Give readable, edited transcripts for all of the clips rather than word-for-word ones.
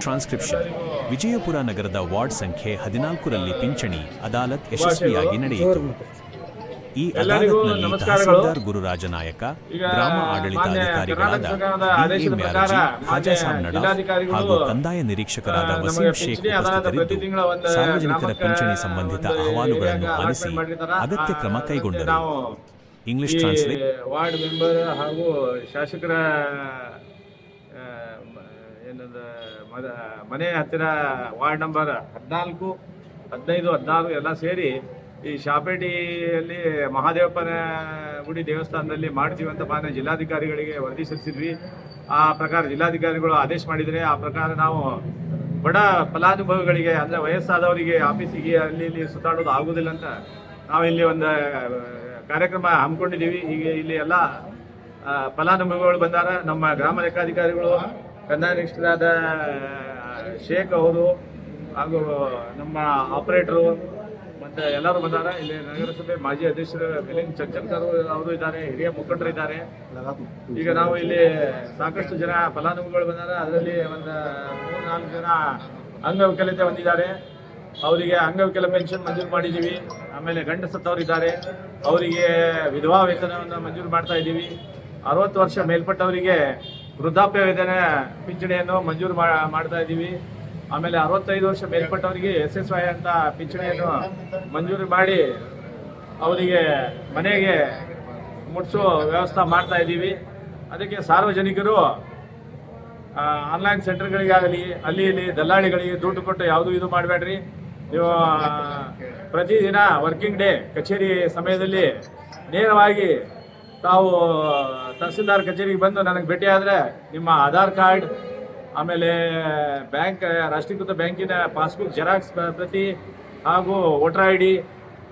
Transcription. Vijayapura ನಗರದ ward ಸಂಖ್ಯೆ 14ರಲ್ಲಿ ಪಿಂಚಣಿ ಅದಾಲತ್ ಯಶಸ್ವಿಯಾಗಿ ನಡೆಯಿತು. ಈ ಅದಾಲತ್ನಲ್ಲಿ ತಹಸೀಲ್ದಾರ್ ಗುರುರಾಜ ನಾಯಕ, ಗ್ರಾಮ ಆಡಳಿತಾಧಿಕಾರಿಗಳಾದ ಡಿ.ಎ. ಮ್ಯಾರಜಿ, ಖಾಜಾ ಸಾಬ್ ನಡಾಫ್ ಹಾಗೂ ಕಂದಾಯ ನಿರೀಕ್ಷಕರಾದ ವಸೀಂ ಶೇಖ್ ಉಪಸ್ಥಿತರಿದ್ದು ಸಾರ್ವಜನಿಕರ ಪಿಂಚಣಿ ಸಂಬಂಧಿತ ಅಹವಾಲುಗಳನ್ನು ಆಲಿಸಿ ಅಗತ್ಯ ಕ್ರಮ ಕೈಗೊಂಡರು. English translate. ವಾರ್ಡ್ ಮೆಂಬರ್ ಹಾಗೂ ಶಾಸಕರ ಮನೆ ಹತ್ತಿರ ವಾರ್ಡ್ ನಂಬರ್ 14, 15, 16 ಎಲ್ಲ ಸೇರಿ ಈ ಶಾಪೇಟಿಯಲ್ಲಿ ಮಹಾದೇವಪ್ಪನ ಗುಡಿ ದೇವಸ್ಥಾನದಲ್ಲಿ ಮಾಡ್ತೀವಿ ಅಂತ ಮಾನ್ಯ ಜಿಲ್ಲಾಧಿಕಾರಿಗಳಿಗೆ ವರದಿ ಸಲ್ಲಿಸಿದ್ವಿ. ಆ ಪ್ರಕಾರ ಜಿಲ್ಲಾಧಿಕಾರಿಗಳು ಆದೇಶ ಮಾಡಿದರೆ ಆ ಪ್ರಕಾರ ನಾವು ಬಡ ಫಲಾನುಭವಿಗಳಿಗೆ ಅಂದರೆ ವಯಸ್ಸಾದವರಿಗೆ ಆಫೀಸಿಗೆ ಅಲ್ಲಿ ಇಲ್ಲಿ ಸುತ್ತಾಡೋದು ಆಗೋದಿಲ್ಲ ಅಂತ ನಾವು ಇಲ್ಲಿ ಒಂದು ಕಾರ್ಯಕ್ರಮ ಹಮ್ಮಿಕೊಂಡಿದ್ದೀವಿ. ಈಗ ಇಲ್ಲಿ ಎಲ್ಲ ಫಲಾನುಭವಿಗಳು ಬಂದಾರ. ನಮ್ಮ ಗ್ರಾಮ ಲೆಕ್ಕಾಧಿಕಾರಿಗಳು, ಕಂದಾಯ ನಿರೀಕ್ಷಕರಾದ ಶೇಖ್ ಅವರು ಹಾಗೂ ನಮ್ಮ ಆಪರೇಟರು ಮತ್ತು ಎಲ್ಲರೂ ಬಂದಾರ. ಇಲ್ಲಿ ನಗರಸಭೆ ಮಾಜಿ ಅಧ್ಯಕ್ಷರು ಮಿಲಿಂದ್ ಚಂಚಲ್ಕರ್ ಅವರು ಇದ್ದಾರೆ, ಹಿರಿಯ ಮುಖಂಡರು ಇದ್ದಾರೆ. ಈಗ ನಾವು ಇಲ್ಲಿ ಸಾಕಷ್ಟು ಜನ ಫಲಾನುಭವಿಗಳು ಬಂದಾರ. ಅದರಲ್ಲಿ ಒಂದು 3-4 ಜನ ಅಂಗವಿಕಲತೆ ಹೊಂದಿದ್ದಾರೆ. ಅವರಿಗೆ ಅಂಗವಿಕಲ ಪೆನ್ಷನ್ ಮಂಜೂರು ಮಾಡಿದ್ದೀವಿ. ಆಮೇಲೆ ಗಂಡ ಸತ್ತವರಿದ್ದಾರೆ, ಅವರಿಗೆ ವಿಧವಾ ವೇತನವನ್ನು ಮಂಜೂರು ಮಾಡ್ತಾ ಇದ್ದೀವಿ. 60 ವರ್ಷ ಮೇಲ್ಪಟ್ಟವರಿಗೆ ವೃದ್ಧಾಪ್ಯ ವೇತನ ಪಿಂಚಣಿಯನ್ನು ಮಂಜೂರು ಮಾಡ್ತಾ ಇದ್ದೀವಿ. ಆಮೇಲೆ 65 ವರ್ಷ ಮೇಲ್ಪಟ್ಟವರಿಗೆ SSY ಅಂತ ಪಿಂಚಣಿಯನ್ನು ಮಂಜೂರು ಮಾಡಿ ಅವರಿಗೆ ಮನೆಗೆ ಮುಟ್ಟಿಸೋ ವ್ಯವಸ್ಥೆ ಮಾಡ್ತಾ ಇದ್ದೀವಿ. ಅದಕ್ಕೆ ಸಾರ್ವಜನಿಕರು ಆನ್ಲೈನ್ ಸೆಂಟರ್ಗಳಿಗಾಗಲಿ ಅಲ್ಲಿ ಇಲ್ಲಿ ದಲ್ಲಾಳಿಗಳಿಗೆ ದುಡ್ಡು ಕೊಟ್ಟು ಯಾವುದೂ ಇದು ಮಾಡಬೇಡ್ರಿ. ನೀವು ಪ್ರತಿದಿನ ವರ್ಕಿಂಗ್ ಡೇ ಕಚೇರಿ ಸಮಯದಲ್ಲಿ ನೇರವಾಗಿ ತಾವು ತಹಸೀಲ್ದಾರ್ ಕಚೇರಿಗೆ ಬಂದು ನನಗೆ ಭೇಟಿಯಾದರೆ ನಿಮ್ಮ ಆಧಾರ್ ಕಾರ್ಡ್, ಆಮೇಲೆ ಬ್ಯಾಂಕ್ ರಾಷ್ಟ್ರೀಕೃತ ಬ್ಯಾಂಕಿನ ಪಾಸ್ಬುಕ್ ಜೆರಾಕ್ಸ್ ಪ್ರತಿ ಹಾಗೂ ವೋಟರ್ ID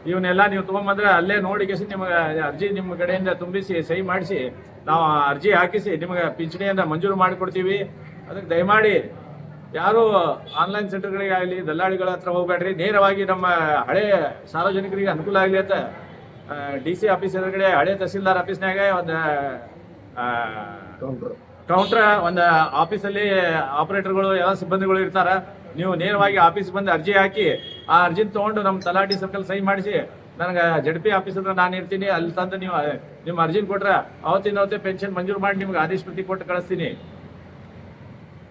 ಇವನ್ನೆಲ್ಲ ನೀವು ತೊಗೊಂಬಂದರೆ ಅಲ್ಲೇ ನೋಡಿ ನಿಮಗೆ ಅರ್ಜಿ ನಿಮ್ಮ ಕಡೆಯಿಂದ ತುಂಬಿಸಿ ಸಹಿ ಮಾಡಿಸಿ ನಾವು ಅರ್ಜಿ ಹಾಕಿಸಿ ನಿಮಗೆ ಪಿಂಚಣಿಯನ್ನು ಮಂಜೂರು ಮಾಡಿಕೊಡ್ತೀವಿ. ಅದಕ್ಕೆ ದಯಮಾಡಿ ಯಾರು ಆನ್ಲೈನ್ ಸೆಂಟರ್ಗಳಿಗಾಗಲಿ ದಲ್ಲಾಳಿಗಳ ಹತ್ರ ಹೋಗಬೇಡ್ರಿ. ನೇರವಾಗಿ ನಮ್ಮ ಹಳೆ ಸಾರ್ವಜನಿಕರಿಗೆ ಅನುಕೂಲ ಆಗಲಿ ಅಂತ DC ಆಫೀಸ್ ಎದುರುಗಡೆ ಹಳೆ ತಹಸೀಲ್ದಾರ್ ಆಫೀಸ್ನಾಗ ಒಂದು ಕೌಂಟ್ರ್, ಒಂದು ಆಫೀಸಲ್ಲಿ ಆಪರೇಟರ್ಗಳು ಎಲ್ಲ ಸಿಬ್ಬಂದಿಗಳು ಇರ್ತಾರೆ. ನೀವು ನೇರವಾಗಿ ಆಫೀಸ್ ಬಂದು ಅರ್ಜಿ ಹಾಕಿ ಆ ಅರ್ಜಿನ ತೊಗೊಂಡು ನಮ್ಮ ತಲಾಟಿ ಸರ್ಕಲ್ ಸಹಿ ಮಾಡಿಸಿ ನನಗೆ ZP ಆಫೀಸ್ ಹತ್ರ ನಾನು ಇರ್ತೀನಿ, ಅಲ್ಲಿ ತಂದು ನೀವು ನಿಮ್ಮ ಅರ್ಜಿನ ಕೊಟ್ರೆ ಅವತ್ತಿನವತ್ತೇ ಪೆನ್ಷನ್ ಮಂಜೂರು ಮಾಡಿ ನಿಮ್ಗೆ ಆದೇಶ ಪ್ರತಿ ಕೊಟ್ಟು ಕಳಿಸ್ತೀನಿ.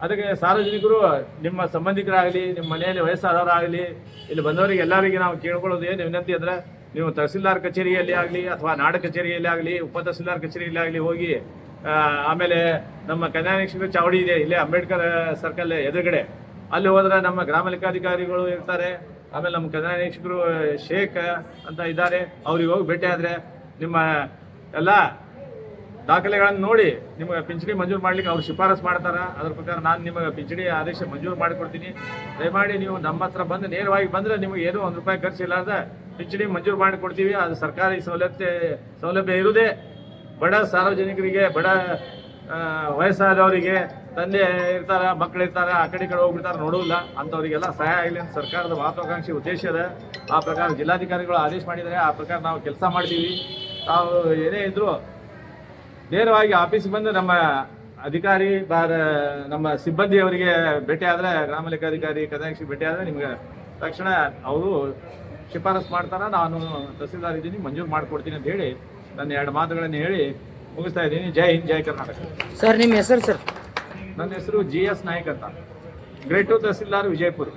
ಅದಕ್ಕೆ ಸಾರ್ವಜನಿಕರು ನಿಮ್ಮ ಸಂಬಂಧಿಕರಾಗಲಿ, ನಿಮ್ಮ ಮನೆಯಲ್ಲಿ ವಯಸ್ಸಾದವರಾಗಲಿ, ಇಲ್ಲಿ ಬಂದವರಿಗೆ ಎಲ್ಲರಿಗೆ ನಾವು ಕೇಳ್ಕೊಳ್ಳೋದು ಏನು ವಿನಂತಿ ಅಂದರೆ, ನೀವು ತಹಸೀಲ್ದಾರ್ ಕಚೇರಿಯಲ್ಲಿ ಆಗಲಿ ಅಥವಾ ನಾಡ ಕಚೇರಿಯಲ್ಲಿ ಆಗಲಿ, ಉಪ ತಹಸೀಲ್ದಾರ್ ಕಚೇರಿಯಲ್ಲಿ ಆಗಲಿ ಹೋಗಿ, ಆಮೇಲೆ ನಮ್ಮ ಕಂದಾಯ ನಿರೀಕ್ಷಕರ ಚಾವಡಿ ಇದೆ ಇಲ್ಲೇ ಅಂಬೇಡ್ಕರ್ ಸರ್ಕಲ್ ಎದುರುಗಡೆ, ಅಲ್ಲಿ ಹೋದ್ರೆ ನಮ್ಮ ಗ್ರಾಮ ಲೆಕ್ಕಾಧಿಕಾರಿಗಳು ಇರ್ತಾರೆ. ಆಮೇಲೆ ನಮ್ಮ ಕಂದಾಯ ನಿರೀಕ್ಷಕರು ಶೇಖ್ ಅಂತ ಇದ್ದಾರೆ, ಅವ್ರಿಗೆ ಹೋಗಿ ಭೇಟಿ ಆದರೆ ನಿಮ್ಮ ಎಲ್ಲ ದಾಖಲೆಗಳನ್ನು ನೋಡಿ ನಿಮಗೆ ಪಿಂಚಣಿ ಮಂಜೂರು ಮಾಡ್ಲಿಕ್ಕೆ ಅವ್ರು ಶಿಫಾರಸು ಮಾಡ್ತಾರೆ. ಅದ್ರ ಪ್ರಕಾರ ನಾನು ನಿಮಗೆ ಪಿಂಚಣಿ ಆದೇಶ ಮಂಜೂರು ಮಾಡಿಕೊಡ್ತೀನಿ. ದಯಮಾಡಿ ನೀವು ನಮ್ಮ ಹತ್ರ ಬಂದು ನೇರವಾಗಿ ಬಂದರೆ ನಿಮಗೆ ಏನೂ ₹1 ಖರ್ಚಿಲ್ಲಾರ್ದ ಪಿಂಚಣಿ ಮಂಜೂರು ಮಾಡಿಕೊಡ್ತೀವಿ. ಅದು ಸರ್ಕಾರಿ ಸೌಲಭ್ಯ ಇರುವುದೇ ಬಡ ಸಾರ್ವಜನಿಕರಿಗೆ, ಬಡ ವಯಸ್ಸಾದವರಿಗೆ, ತಂದೆ ಇರ್ತಾರೆ, ಮಕ್ಕಳು ಇರ್ತಾರೆ, ಆ ಕಡೆ ಹೋಗ್ಬಿಡ್ತಾರೆ, ನೋಡೋಲ್ಲ ಅಂಥವರಿಗೆಲ್ಲ ಸಹಾಯ ಆಗಲಿ ಅಂತ ಸರ್ಕಾರದ ಮಹತ್ವಾಕಾಂಕ್ಷಿ ಉದ್ದೇಶ ಇದೆ. ಆ ಪ್ರಕಾರ ಜಿಲ್ಲಾಧಿಕಾರಿಗಳು ಆದೇಶ ಮಾಡಿದರೆ ಆ ಪ್ರಕಾರ ನಾವು ಕೆಲಸ ಮಾಡ್ತೀವಿ. ನಾವು ಏನೇ ಇದ್ದರೂ ನೇರವಾಗಿ ಆಫೀಸ್ಗೆ ಬಂದು ನಮ್ಮ ಅಧಿಕಾರಿ ನಮ್ಮ ಸಿಬ್ಬಂದಿಯವರಿಗೆ ಭೇಟಿ ಆದರೆ, ಗ್ರಾಮ ಲೆಕ್ಕಾಧಿಕಾರಿ ಕಂದಾಯ ಭೇಟಿ ಆದರೆ ನಿಮ್ಗೆ ತಕ್ಷಣ ಅವರು ಶಿಫಾರಸು ಮಾಡ್ತಾರೆ. ನಾನು ತಹಸೀಲ್ದಾರ್ ಇದ್ದೀನಿ, ಮಂಜೂರು ಮಾಡಿಕೊಡ್ತೀನಿ ಅಂತ ಹೇಳಿ ನನ್ನ 2 ಮಾತುಗಳನ್ನು ಹೇಳಿ ಮುಗಿಸ್ತಾ ಇದ್ದೀನಿ. ಜೈ ಹಿಂದ್, ಜೈ ಕರ್ನಾಟಕ. ಸರ್ ನಿಮ್ಮ ಹೆಸರು? ಸರ್ ನನ್ನ ಹೆಸರು GS ನಾಯ್ಕ್ ಅಂತ, ಗ್ರೇಟ್ 2 ತಹಸೀಲ್ದಾರ್ ವಿಜಯಪುರ.